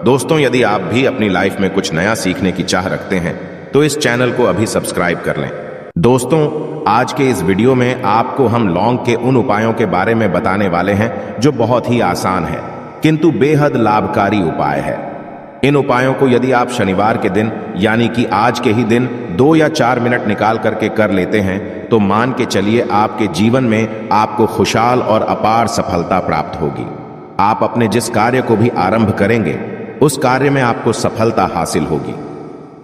दोस्तों, यदि आप भी अपनी लाइफ में कुछ नया सीखने की चाह रखते हैं तो इस चैनल को अभी सब्सक्राइब कर लें। दोस्तों, आज के इस वीडियो में आपको हम लौंग के उन उपायों के बारे में बताने वाले हैं जो बहुत ही आसान है किंतु बेहद लाभकारी उपाय है। इन उपायों को यदि आप शनिवार के दिन यानी कि आज के ही दिन 2 या 4 मिनट निकाल करके कर लेते हैं तो मान के चलिए आपके जीवन में आपको खुशहाल और अपार सफलता प्राप्त होगी। आप अपने जिस कार्य को भी आरंभ करेंगे उस कार्य में आपको सफलता हासिल होगी।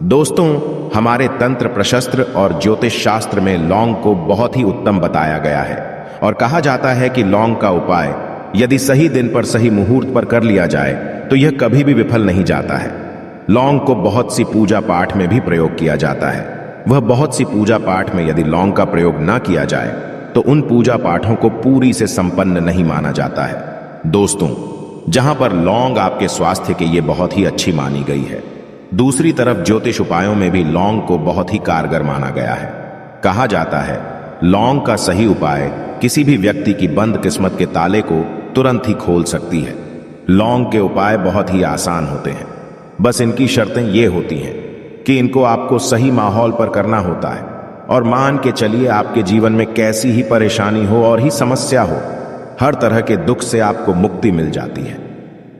दोस्तों, हमारे तंत्र प्रशस्त्र और ज्योतिष शास्त्र में लौंग को बहुत ही उत्तम बताया गया है और कहा जाता है कि लौंग का उपाय यदि सही दिन पर सही मुहूर्त पर कर लिया जाए तो यह कभी भी विफल नहीं जाता है। लौंग को बहुत सी पूजा पाठ में भी प्रयोग किया जाता है। वह बहुत सी पूजा पाठ में यदि लौंग का प्रयोग ना किया जाए तो उन पूजा पाठों को पूरी से संपन्न नहीं माना जाता है। दोस्तों, जहां पर लौंग आपके स्वास्थ्य के लिए बहुत ही अच्छी मानी गई है, दूसरी तरफ ज्योतिष उपायों में भी लौंग को बहुत ही कारगर माना गया है। कहा जाता है लौंग का सही उपाय किसी भी व्यक्ति की बंद किस्मत के ताले को तुरंत ही खोल सकती है। लौंग के उपाय बहुत ही आसान होते हैं, बस इनकी शर्तें ये होती हैं कि इनको आपको सही माहौल पर करना होता है और मान के चलिए आपके जीवन में कैसी ही परेशानी हो और ही समस्या हो, हर तरह के दुख से आपको मुक्ति मिल जाती है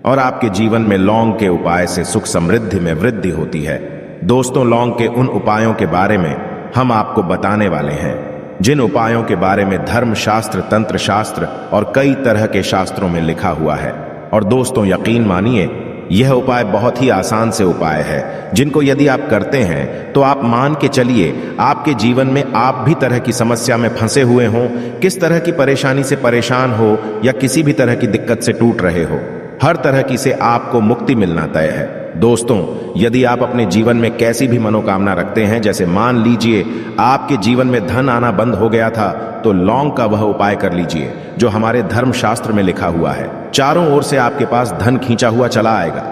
और आपके जीवन में लौंग के उपाय से सुख समृद्धि में वृद्धि होती है। दोस्तों, लौंग के उन उपायों के बारे में हम आपको बताने वाले हैं जिन उपायों के बारे में धर्म शास्त्र, तंत्र शास्त्र और कई तरह के शास्त्रों में लिखा हुआ है। और दोस्तों, यकीन मानिए यह उपाय बहुत ही आसान से उपाय है जिनको यदि आप करते हैं तो आप मान के चलिए आपके जीवन में आप भी तरह की समस्या में फंसे हुए हों, किस तरह की परेशानी से परेशान हो या किसी भी तरह की दिक्कत से टूट रहे हो, हर तरह की से आपको मुक्ति मिलना तय है। दोस्तों, यदि आप अपने जीवन में कैसी भी मनोकामना रखते हैं, जैसे मान लीजिए आपके जीवन में धन आना बंद हो गया था, तो लौंग का वह उपाय कर लीजिए जो हमारे धर्म शास्त्र में लिखा हुआ है। चारों ओर से आपके पास धन खींचा हुआ चला आएगा।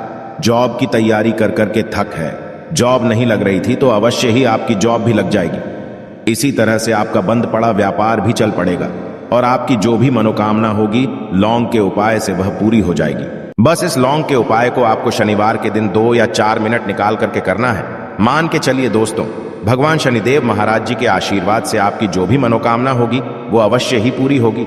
जॉब की तैयारी कर करके थक है, जॉब नहीं लग रही थी तो अवश्य ही आपकी जॉब भी लग जाएगी। इसी तरह से आपका बंद पड़ा व्यापार भी चल पड़ेगा और आपकी जो भी मनोकामना होगी लौंग के उपाय से वह पूरी हो जाएगी। बस इस लौंग के उपाय को आपको शनिवार के दिन 2 या 4 मिनट निकाल करके करना है। मान के चलिए दोस्तों, भगवान शनिदेव महाराज जी के आशीर्वाद से आपकी जो भी मनोकामना होगी वो अवश्य ही पूरी होगी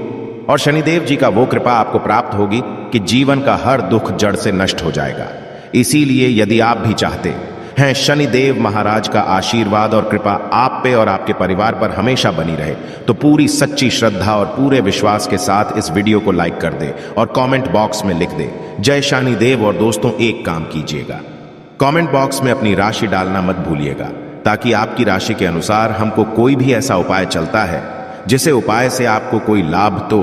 और शनिदेव जी का वो कृपा आपको प्राप्त होगी कि जीवन का हर दुख जड़ से नष्ट हो जाएगा। इसीलिए यदि आप भी चाहते हैं शनिदेव महाराज का आशीर्वाद और कृपा आप पे और आपके परिवार पर हमेशा बनी रहे, तो पूरी सच्ची श्रद्धा और पूरे विश्वास के साथ इस वीडियो को लाइक कर दे और कमेंट बॉक्स में लिख दे जय शनिदेव। और दोस्तों, एक काम कीजिएगा, कमेंट बॉक्स में अपनी राशि डालना मत भूलिएगा, ताकि आपकी राशि के अनुसार हमको कोई भी ऐसा उपाय चलता है जिसे उपाय से आपको कोई लाभ तो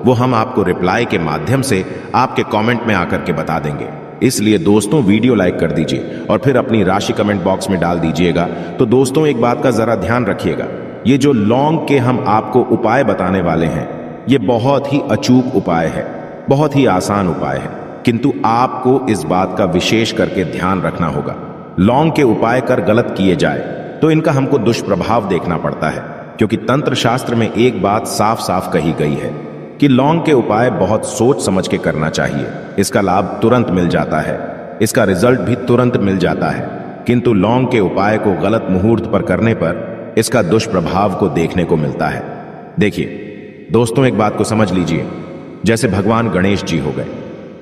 वो हम आपको रिप्लाई के माध्यम से आपके कमेंट में आकर के बता देंगे। इसलिए दोस्तों, वीडियो लाइक कर दीजिए और फिर अपनी राशि कमेंट बॉक्स में डाल दीजिएगा। तो दोस्तों, एक बात का जरा ध्यान रखिएगा, ये जो लौंग के हम आपको उपाय बताने वाले हैं ये बहुत ही अचूक उपाय है, बहुत ही आसान उपाय है, किंतु आपको इस बात का विशेष करके ध्यान रखना होगा। लौंग के उपाय कर गलत किए जाए तो इनका हमको दुष्प्रभाव देखना पड़ता है, क्योंकि तंत्र शास्त्र में एक बात साफ साफ कही गई है कि लौंग के उपाय बहुत सोच समझ के करना चाहिए। इसका लाभ तुरंत मिल जाता है, इसका रिजल्ट भी तुरंत मिल जाता है, किंतु लौंग के उपाय को गलत मुहूर्त पर करने पर इसका दुष्प्रभाव को देखने को मिलता है। देखिए दोस्तों, एक बात को समझ लीजिए, जैसे भगवान गणेश जी हो गए,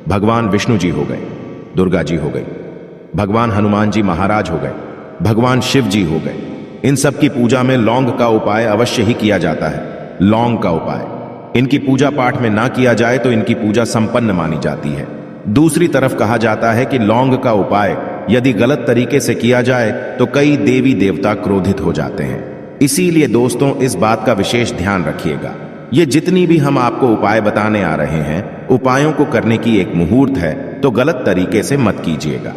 भगवान विष्णु जी हो गए, दुर्गा जी हो गई, भगवान हनुमान जी महाराज हो गए, भगवान शिव जी हो गए, इन सब की पूजा में लौंग का उपाय अवश्य ही किया जाता है। लौंग का उपाय इनकी पूजा पाठ में ना किया जाए तो इनकी पूजा संपन्न मानी जाती है। दूसरी तरफ कहा जाता है कि लौंग का उपाय यदि गलत तरीके से किया जाए तो कई देवी देवता क्रोधित हो जाते हैं। इसीलिए दोस्तों, इस बात का विशेष ध्यान रखिएगा। ये जितनी भी हम आपको उपाय बताने आ रहे हैं, उपायों को करने की एक मुहूर्त है, तो गलत तरीके से मत कीजिएगा।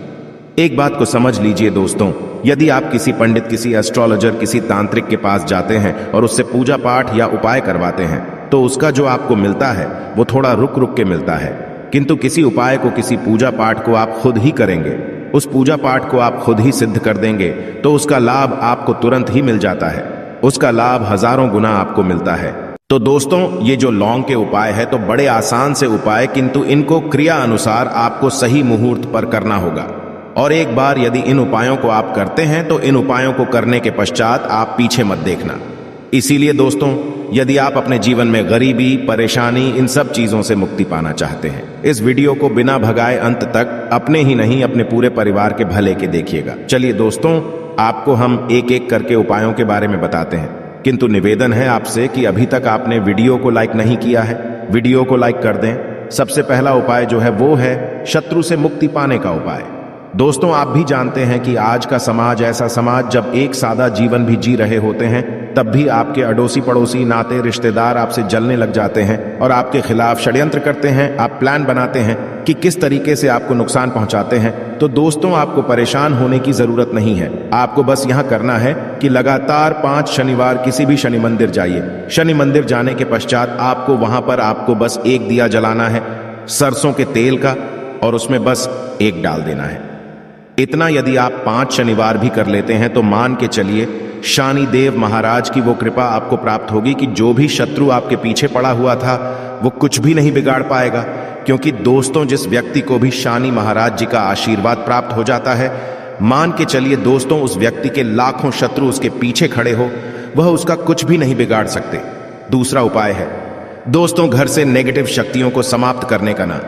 एक बात को समझ लीजिए दोस्तों, यदि आप किसी पंडित, किसी एस्ट्रोलॉजर, किसी तांत्रिक के पास जाते हैं और उससे पूजा पाठ या उपाय करवाते हैं तो उसका जो आपको मिलता है वो थोड़ा रुक रुक के मिलता है, किंतु किसी उपाय को, किसी पूजा पाठ को आप खुद ही करेंगे, उस पूजा पाठ को आप खुद ही सिद्ध कर देंगे तो उसका लाभ आपको तुरंत ही मिल जाता है, उसका लाभ हजारों गुना आपको मिलता है। तो दोस्तों ये जो लौंग के उपाय है तो बड़े आसान से उपाय, किंतु इनको क्रिया अनुसार आपको सही मुहूर्त पर करना होगा। और एक बार यदि इन उपायों को आप करते हैं तो इन उपायों को करने के पश्चात आप पीछे मत देखना। इसीलिए दोस्तों, यदि आप अपने जीवन में गरीबी, परेशानी, इन सब चीजों से मुक्ति पाना चाहते हैं, इस वीडियो को बिना भगाए अंत तक अपने ही नहीं अपने पूरे परिवार के भले के देखिएगा। चलिए दोस्तों, आपको हम एक एक करके उपायों के बारे में बताते हैं, किंतु निवेदन है आपसे कि अभी तक आपने वीडियो को लाइक नहीं किया है, वीडियो को लाइक कर दें। सबसे पहला उपाय जो है वो है शत्रु से मुक्ति पाने का उपाय। दोस्तों, आप भी जानते हैं कि आज का समाज ऐसा समाज, जब एक सादा जीवन भी जी रहे होते हैं तब भी आपके अड़ोसी पड़ोसी, नाते रिश्तेदार आपसे जलने लग जाते हैं और आपके खिलाफ षड्यंत्र करते हैं। आप प्लान बनाते हैं कि किस तरीके से आपको नुकसान पहुंचाते हैं। तो दोस्तों, आपको परेशान होने की जरूरत नहीं है। आपको बस यहां करना है कि लगातार 5 शनिवार किसी भी शनि मंदिर जाइए। शनि मंदिर जाने के पश्चात आपको वहां पर आपको बस एक दिया जलाना है सरसों के तेल का, और उसमें बस एक डाल देना है। इतना यदि आप 5 शनिवार भी कर लेते हैं तो मान के चलिए शनिदेव महाराज की वो कृपा आपको प्राप्त होगी कि जो भी शत्रु आपके पीछे पड़ा हुआ था वो कुछ भी नहीं बिगाड़ पाएगा। क्योंकि दोस्तों, जिस व्यक्ति को भी शनि महाराज जी का आशीर्वाद प्राप्त हो जाता है, मान के चलिए दोस्तों, उस व्यक्ति के लाखों शत्रु उसके पीछे खड़े हो, वह उसका कुछ भी नहीं बिगाड़ सकते। दूसरा उपाय है दोस्तों, घर से नेगेटिव शक्तियों को समाप्त करने का ना,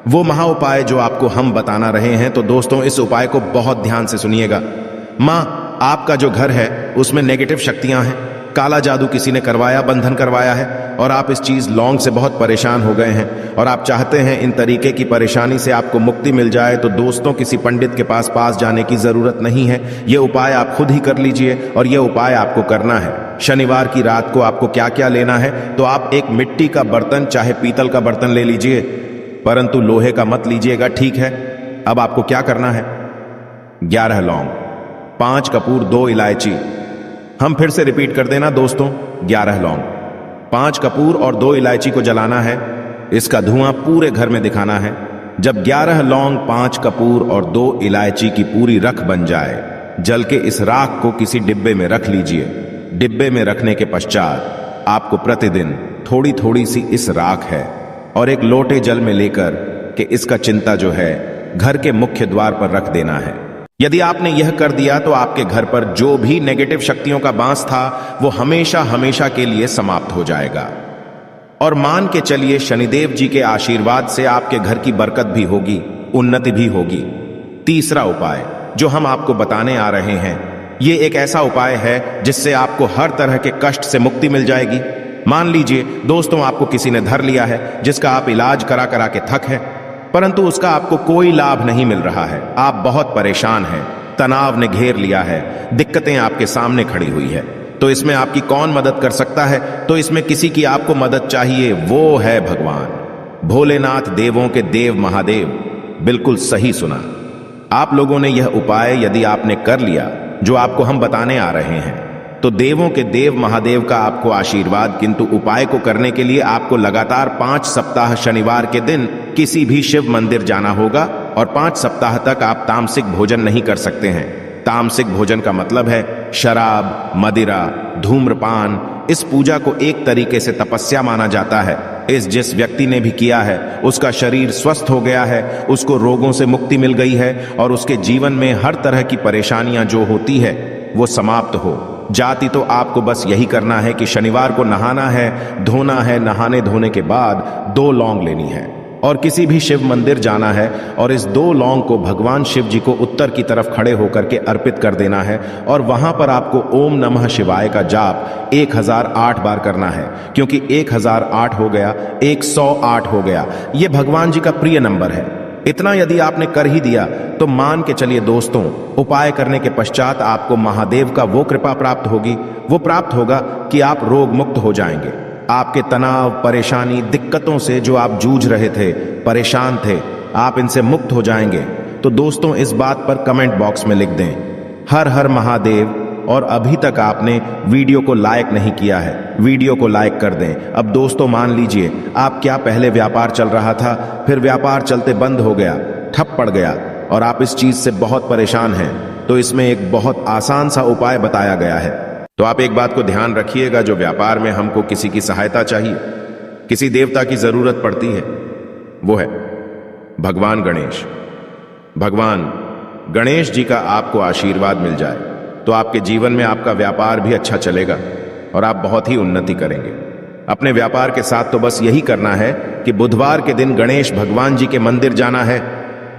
वो महा उपाय जो आपको हम बताना रहे हैं। तो दोस्तों, इस उपाय को बहुत ध्यान से सुनिएगा। मां, आपका जो घर है उसमें नेगेटिव शक्तियां हैं, काला जादू किसी ने करवाया, बंधन करवाया है, और आप इस चीज लौंग से बहुत परेशान हो गए हैं और आप चाहते हैं इन तरीके की परेशानी से आपको मुक्ति मिल जाए। तो दोस्तों, किसी पंडित के पास जाने की जरूरत नहीं है। ये उपाय आप खुद ही कर लीजिए, और ये उपाय आपको करना है शनिवार की रात को। आपको क्या क्या लेना है, तो आप एक मिट्टी का बर्तन, चाहे पीतल का बर्तन ले लीजिए, परंतु लोहे का मत लीजिएगा, ठीक है। अब आपको क्या करना है, 11 लौंग, 5 कपूर, 2 इलायची। हम फिर से रिपीट कर देना दोस्तों, 11 लौंग, 5 कपूर और 2 इलायची को जलाना है। इसका धुआं पूरे घर में दिखाना है। जब 11 लौंग, 5 कपूर और 2 इलायची की पूरी रख बन जाए, जल के इस राख को किसी डिब्बे में रख लीजिए। डिब्बे में रखने के पश्चात आपको प्रतिदिन थोड़ी थोड़ी सी इस राख है और एक लोटे जल में लेकर के इसका चिंता जो है घर के मुख्य द्वार पर रख देना है। यदि आपने यह कर दिया तो आपके घर पर जो भी नेगेटिव शक्तियों का बांस था वो हमेशा हमेशा के लिए समाप्त हो जाएगा। और मान के चलिए शनिदेव जी के आशीर्वाद से आपके घर की बरकत भी होगी, उन्नति भी होगी। तीसरा उपाय जो हम आपको बताने आ रहे हैं, ये एक ऐसा उपाय है जिससे आपको हर तरह के कष्ट से मुक्ति मिल जाएगी। मान लीजिए दोस्तों, आपको किसी ने धर लिया है जिसका आप इलाज करा करा के थक है, परंतु उसका आपको कोई लाभ नहीं मिल रहा है। आप बहुत परेशान हैं, तनाव ने घेर लिया है, दिक्कतें आपके सामने खड़ी हुई है। तो इसमें आपकी कौन मदद कर सकता है, तो इसमें किसी की आपको मदद चाहिए, वो है भगवान भोलेनाथ, देवों के देव महादेव। बिल्कुल सही सुना। आप लोगों ने यह उपाय यदि आपने कर लिया जो आपको हम बताने आ रहे हैं, तो देवों के देव महादेव का आपको आशीर्वाद। किंतु उपाय को करने के लिए आपको लगातार 5 सप्ताह शनिवार के दिन किसी भी शिव मंदिर जाना होगा, और 5 सप्ताह तक आप तामसिक भोजन नहीं कर सकते हैं। तामसिक भोजन का मतलब है शराब, मदिरा, धूम्रपान। इस पूजा को एक तरीके से तपस्या माना जाता है। जिस व्यक्ति ने भी किया है उसका शरीर स्वस्थ हो गया है, उसको रोगों से मुक्ति मिल गई है, और उसके जीवन में हर तरह की परेशानियां जो होती है वो समाप्त हो जाती। तो आपको बस यही करना है कि शनिवार को नहाना है, धोना है, नहाने धोने के बाद 2 लौंग लेनी है और किसी भी शिव मंदिर जाना है, और इस 2 लौंग को भगवान शिव जी को उत्तर की तरफ खड़े होकर के अर्पित कर देना है। और वहां पर आपको ओम नमः शिवाय का जाप 1008 बार करना है, क्योंकि 1008 हो गया, 108 हो गया, ये भगवान जी का प्रिय नंबर है। इतना यदि आपने कर ही दिया तो मान के चलिए दोस्तों, उपाय करने के पश्चात आपको महादेव का वो कृपा प्राप्त होगी, वो प्राप्त होगा कि आप रोग मुक्त हो जाएंगे। आपके तनाव, परेशानी, दिक्कतों से जो आप जूझ रहे थे, परेशान थे, आप इनसे मुक्त हो जाएंगे। तो दोस्तों, इस बात पर कमेंट बॉक्स में लिख दें हर हर महादेव। और अभी तक आपने वीडियो को लाइक नहीं किया है, वीडियो को लाइक कर दें। अब दोस्तों मान लीजिए आप क्या पहले व्यापार चल रहा था, फिर व्यापार चलते बंद हो गया, ठप पड़ गया, और आप इस चीज से बहुत परेशान हैं, तो इसमें एक बहुत आसान सा उपाय बताया गया है। तो आप एक बात को ध्यान रखिएगा, जो व्यापार में हमको किसी की सहायता चाहिए, किसी देवता की जरूरत पड़ती है, वो है भगवान गणेश। भगवान गणेश जी का आपको आशीर्वाद मिल जाए तो आपके जीवन में आपका व्यापार भी अच्छा चलेगा और आप बहुत ही उन्नति करेंगे। अपने व्यापार के साथ तो बस यही करना है कि बुधवार के दिन गणेश भगवान जी के मंदिर जाना है।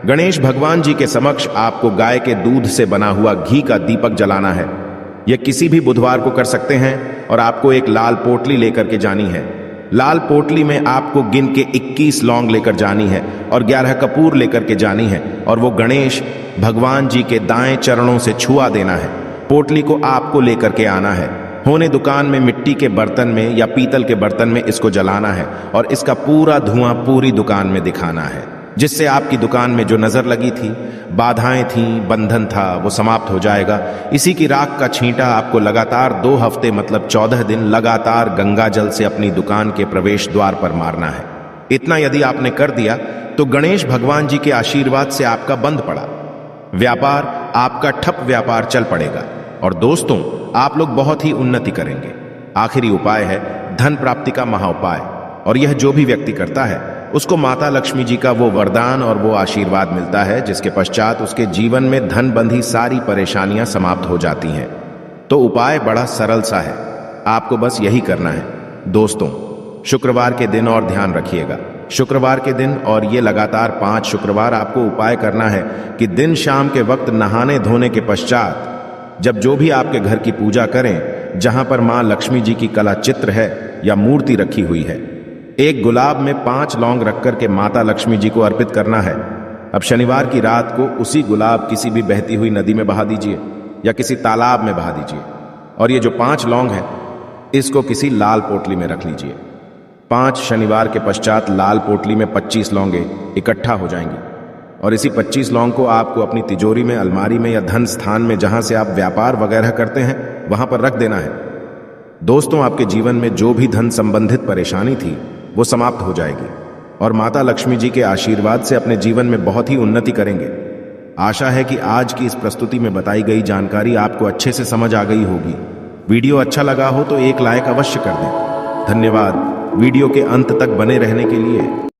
गणेश भगवान जी के समक्ष आपको गाय के दूध से बना हुआ घी का दीपक जलाना है। यह किसी भी बुधवार को कर सकते हैं और आपको एक लाल पोटली लेकर के जानी है। लाल पोटली में आपको गिन के 21 लौंग लेकर जानी है और 11 कपूर लेकर के जानी है और वो गणेश भगवान जी के दाएं चरणों से छुआ देना है। पोटली को आपको लेकर के आना है। होने दुकान में मिट्टी के बर्तन में या पीतल के बर्तन में इसको जलाना है और इसका पूरा धुआं पूरी दुकान में दिखाना है, जिससे आपकी दुकान में जो नजर लगी थी, बाधाएं थी, बंधन था, वो समाप्त हो जाएगा। इसी की राख का छींटा आपको लगातार 2 हफ्ते मतलब 14 दिन लगातार गंगा जल से अपनी दुकान के प्रवेश द्वार पर मारना है। इतना यदि आपने कर दिया तो गणेश भगवान जी के आशीर्वाद से आपका बंद पड़ा व्यापार, आपका ठप व्यापार चल पड़ेगा और दोस्तों आप लोग बहुत ही उन्नति करेंगे। आखिरी उपाय है धन प्राप्ति का महाउपाय, और यह जो भी व्यक्ति करता है उसको माता लक्ष्मी जी का वो वरदान और वो आशीर्वाद मिलता है, जिसके पश्चात उसके जीवन में धन बंधी सारी परेशानियां समाप्त हो जाती हैं। तो उपाय बड़ा सरल सा है, आपको बस यही करना है। दोस्तों शुक्रवार के दिन और ध्यान रखिएगा, शुक्रवार के दिन और ये लगातार 5 शुक्रवार आपको उपाय करना है कि दिन शाम के वक्त नहाने धोने के पश्चात जब जो भी आपके घर की पूजा करें, जहां पर मां लक्ष्मी जी की कला चित्र है या मूर्ति रखी हुई है, एक गुलाब में 5 लौंग रख करके माता लक्ष्मी जी को अर्पित करना है। अब शनिवार की रात को उसी गुलाब किसी भी बहती हुई नदी में बहा दीजिए या किसी तालाब में बहा दीजिए और ये जो 5 लौंग है इसको किसी लाल पोटली में रख लीजिए। 5 शनिवार के पश्चात लाल पोटली में 25 लौंगे इकट्ठा हो जाएंगी और इसी 25 लौंग को आपको अपनी तिजोरी में, अलमारी में या धन स्थान में जहां से आप व्यापार वगैरह करते हैं वहां पर रख देना है। दोस्तों आपके जीवन में जो भी धन संबंधित परेशानी थी वो समाप्त हो जाएगी और माता लक्ष्मी जी के आशीर्वाद से अपने जीवन में बहुत ही उन्नति करेंगे। आशा है कि आज की इस प्रस्तुति में बताई गई जानकारी आपको अच्छे से समझ आ गई होगी। वीडियो अच्छा लगा हो तो एक लाइक अवश्य कर दें। धन्यवाद वीडियो के अंत तक बने रहने के लिए।